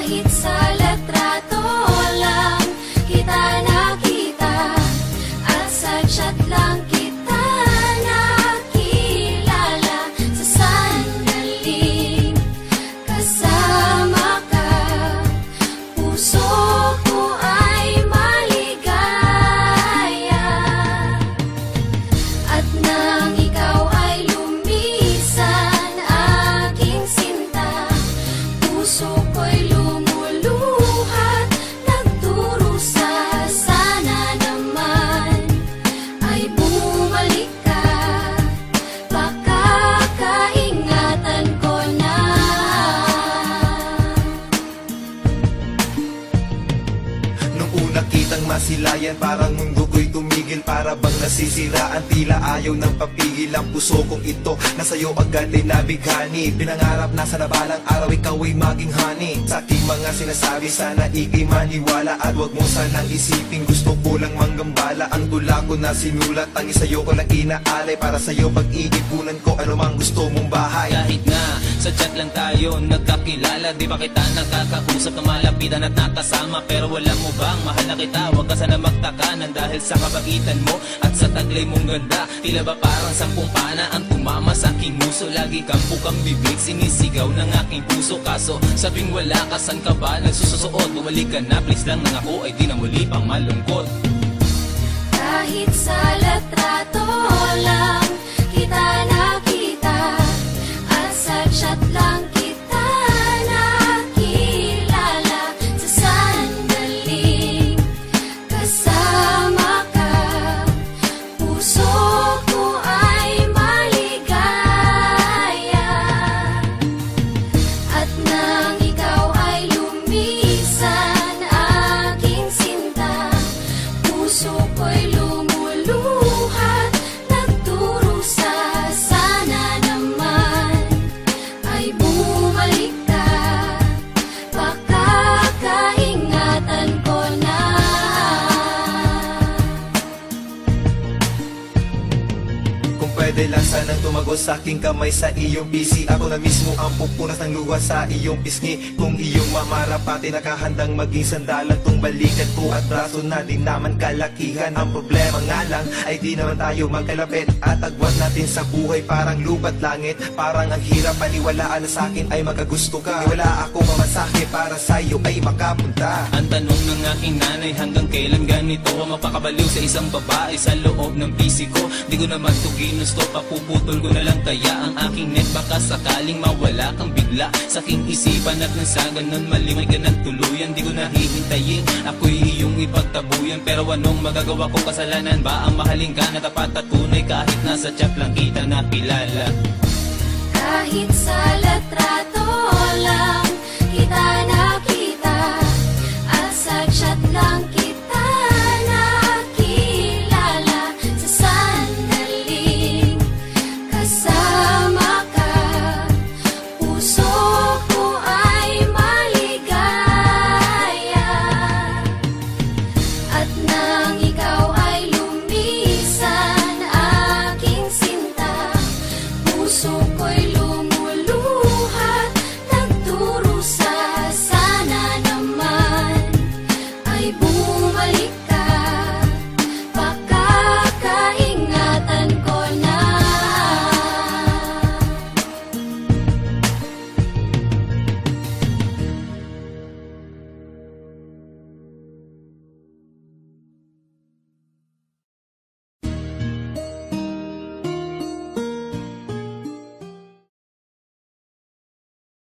Kahit sa litrato lang kita nakita, at sa chat lang kita nakilala. Sa sandaling kasama ka, puso ko ay maligaya. At nang ikaw ay lumisan, aking sinta, puso ko'y lumuluhat, nagdurusa. Sana naman ay bumalik ka, baka kaingatan ko na. Nung una kitang masilayan, parang mundo ko'y tumigil. Para bang nasisiraan, tila ayaw ng papigil. Ang puso kong ito na sa'yo agad ay nabighani. Pinangarap na sa nabalang araw ikaw ay maging honey. Sa aking mga sinasabi, sana ika'y maniwala. At wag mo sanang isipin, gusto ko lang manggambala. Ang tula ko na sinulat, ang isayo ko lang inaalay. Para sa'yo pag-iipunan ko ano mang gusto mong bahay. Kahit nga sa chat lang tayo nagkakilala, di ba kita nakakausap na malapitan at nakasama? Pero wala mo bang mahal na kita? Huwag ka sana magtakanan dahil sa kabaitan mo at sa taglay mong ganda. Tila ba parang sampung pana ang tumama sa aking muso? Lagi kang bukang bibig, sinisigaw ng aking puso. Kaso sabing wala ka, san ka ba nagsususuot? Bumalik ka na please lang, nang ako ay di na muli pang malungkot. Kahit sa litrato lang kita nakita, at sa chat lang kita nakilala. Sa sandaling kasama ka, puso ko ay maligaya. At nang ikaw ay lumisan, aking sinta, puso ko'y lumuluhat, nagdurusa. Sana naman ay bumalik ka, baka kaingatan ko na. Kung pwede lang sanang tumagos sa aking kamay sa iyong PC. Ako na mismo ang pupunas ng luha sa iyong pisngi. Kung iyong mamarapati, nakahandang maging sandalan tong balikat ko at braso na di naman kalakihan. Ang problema nga lang ay di naman tayo magkalapit, at agwat natin sa buhay parang lupat langit. Parang ang hirap paniwalaan na sa akin ay magagusto ka. Di wala ako mamasahe para sa iyo ay makapunta. Ang tanong ng aking nanay, hanggang kailan ganito ang mapakabaliw sa isang babae sa loob ng PC ko? Di ko naman to ginusto, papuputol ko na lang kaya ang aking net. Baka sakaling mawala kang bigla sa aking isipan, at nang sa ganun malimay ka ng tuluyan. Di ko nahihintayin, ako'y iyong ipagtabuyan. Pero anong magagawa ko, kasalanan ba ang mahalin ka na tapat at tunay? Kahit nasa chat lang kita nakilala. Kahit sa litrato lang kita